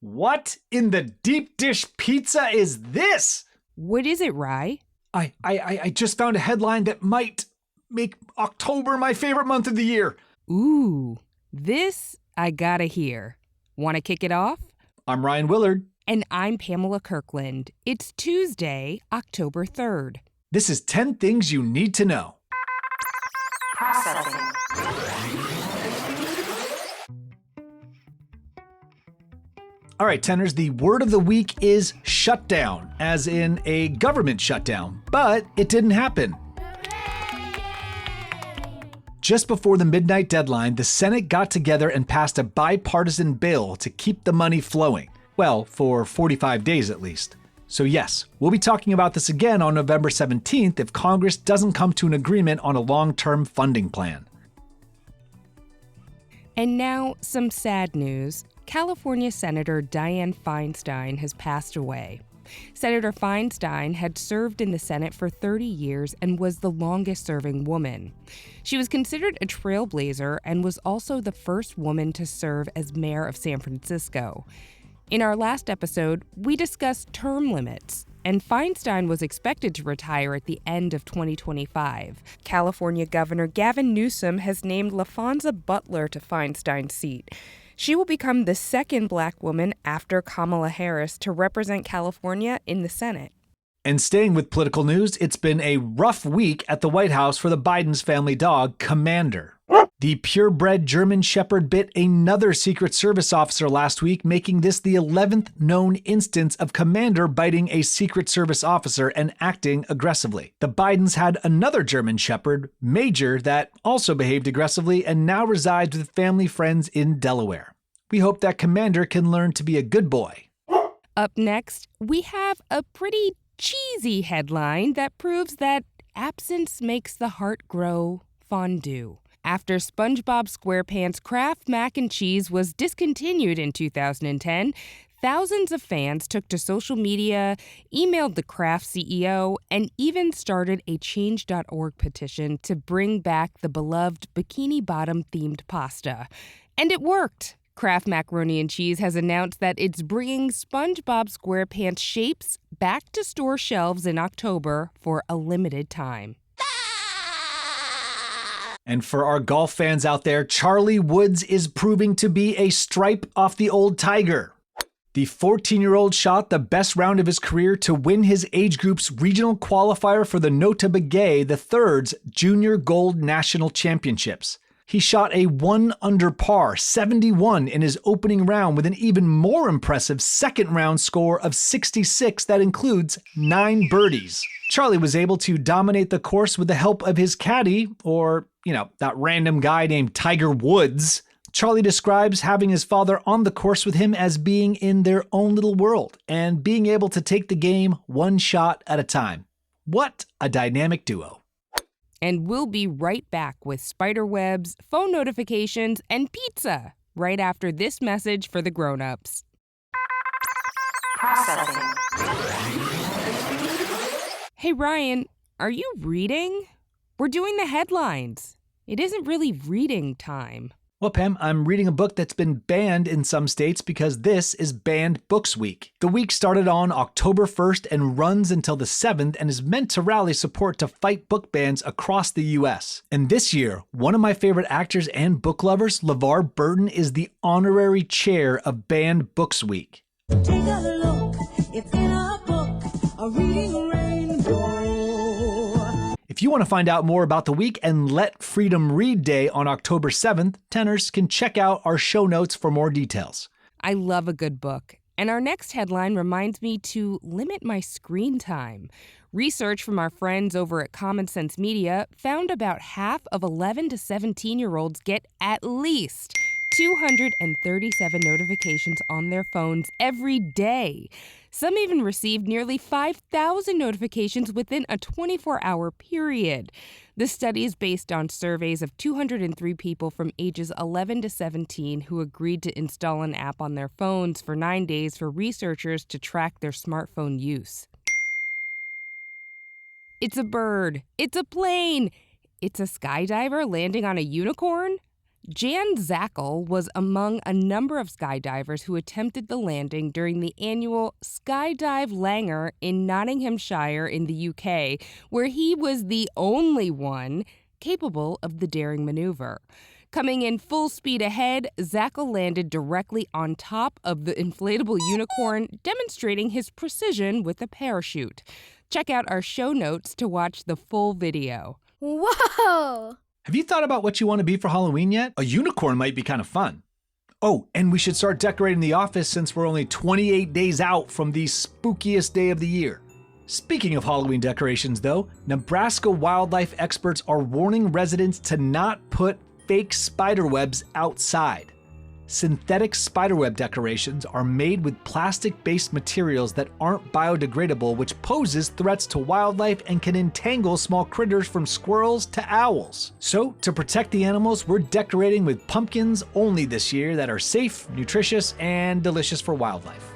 What in the deep dish pizza is this? What is it, Rye? I just found a headline that might make October my favorite month of the year. Ooh, this I gotta hear. Want to kick it off? I'm Ryan Willard. And I'm Pamela Kirkland. It's Tuesday, October 3rd. This is 10 Things You Need to Know. Processing. All right, tenors, the word of the week is shutdown, as in a government shutdown, but it didn't happen. Just before the midnight deadline, the Senate got together and passed a bipartisan bill to keep the money flowing. Well, for 45 days at least. So yes, we'll be talking about this again on November 17th if Congress doesn't come to an agreement on a long-term funding plan. And now, some sad news. California Senator Dianne Feinstein has passed away. Senator Feinstein had served in the Senate for 30 years and was the longest-serving woman. She was considered a trailblazer and was also the first woman to serve as mayor of San Francisco. In our last episode, we discussed term limits, and Feinstein was expected to retire at the end of 2025. California Governor Gavin Newsom has named LaFonza Butler to Feinstein's seat. She will become the second Black woman after Kamala Harris to represent California in the Senate. And staying with political news, it's been a rough week at the White House for the Biden's family dog, Commander. The purebred German Shepherd bit another Secret Service officer last week, making this the 11th known instance of Commander biting a Secret Service officer and acting aggressively. The Bidens had another German Shepherd, Major, that also behaved aggressively and now resides with family friends in Delaware. We hope that Commander can learn to be a good boy. Up next, we have a pretty cheesy headline that proves that absence makes the heart grow fondue. After SpongeBob SquarePants Kraft mac and cheese was discontinued in 2010, thousands of fans took to social media, emailed the Kraft CEO, and even started a Change.org petition to bring back the beloved Bikini Bottom-themed pasta. And it worked! Kraft Macaroni and Cheese has announced that it's bringing SpongeBob SquarePants shapes back to store shelves in October for a limited time. And for our golf fans out there, Charlie Woods is proving to be a stripe off the old tiger. The 14-year-old shot the best round of his career to win his age group's regional qualifier for the Nota Begay, the third's Junior Gold National Championships. He shot a 1 under par, 71 in his opening round with an even more impressive second round score of 66 that includes 9 birdies. Charlie was able to dominate the course with the help of his caddy, or, that random guy named Tiger Woods. Charlie describes having his father on the course with him as being in their own little world and being able to take the game one shot at a time. What a dynamic duo. And we'll be right back with spiderwebs, phone notifications, and pizza right after this message for the grown-ups. Processing. Hey, Ryan, are you reading? We're doing the headlines. It isn't really reading time. Well, Pam, I'm reading a book that's been banned in some states because this is Banned Books Week. The week started on October 1st and runs until the 7th and is meant to rally support to fight book bans across the U.S. And this year, one of my favorite actors and book lovers, LeVar Burton, is the honorary chair of Banned Books Week. Take a look, it's in a book, a reading rainbow. If you want to find out more about the week and Let Freedom Read Day on October 7th, tenors can check out our show notes for more details. I love a good book. And our next headline reminds me to limit my screen time. Research from our friends over at Common Sense Media found about half of 11 to 17-year-olds get at least 237 notifications on their phones every day. Some even received nearly 5,000 notifications within a 24-hour period. The study is based on surveys of 203 people from ages 11 to 17 who agreed to install an app on their phones for 9 days for researchers to track their smartphone use. It's a bird. It's a plane. It's a skydiver landing on a unicorn. Jan Zackel was among a number of skydivers who attempted the landing during the annual Skydive Langer in Nottinghamshire in the UK, where he was the only one capable of the daring maneuver. Coming in full speed ahead, Zackel landed directly on top of the inflatable unicorn, demonstrating his precision with a parachute. Check out our show notes to watch the full video. Whoa! Have you thought about what you want to be for Halloween yet? A unicorn might be kind of fun. Oh, and we should start decorating the office since we're only 28 days out from the spookiest day of the year. Speaking of Halloween decorations though, Nebraska wildlife experts are warning residents to not put fake spider webs outside. Synthetic spiderweb decorations are made with plastic-based materials that aren't biodegradable, which poses threats to wildlife and can entangle small critters from squirrels to owls. So, to protect the animals, we're decorating with pumpkins only this year that are safe, nutritious, and delicious for wildlife.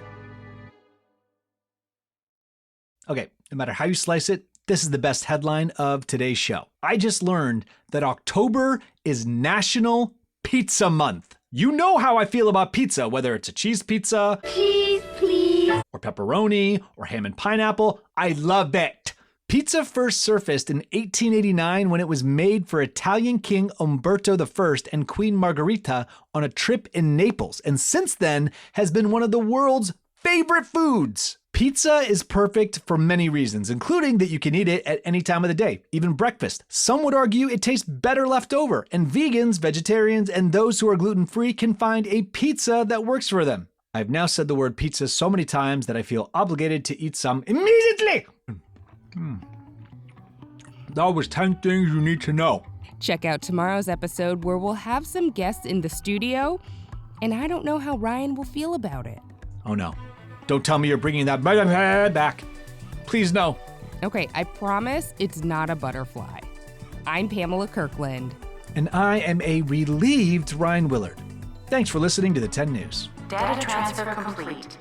Okay, no matter how you slice it, this is the best headline of today's show. I just learned that October is National Pizza Month. You know how I feel about pizza, whether it's a cheese pizza, Cheese, please. or pepperoni, or ham and pineapple. I love it. Pizza first surfaced in 1889 when it was made for Italian King Umberto I and Queen Margherita on a trip in Naples, and since then has been one of the world's favorite foods. Pizza is perfect for many reasons, including that you can eat it at any time of the day, even breakfast. Some would argue it tastes better left over, and vegans, vegetarians, and those who are gluten-free can find a pizza that works for them. I've now said the word pizza so many times that I feel obligated to eat some immediately. That was 10 things you need to know. Check out tomorrow's episode where we'll have some guests in the studio, and I don't know how Ryan will feel about it. Oh no. Don't tell me you're bringing that back. Please no. Okay, I promise it's not a butterfly. I'm Pamela Kirkland. And I am a relieved Ryan Willard. Thanks for listening to the 10 News. Data transfer complete.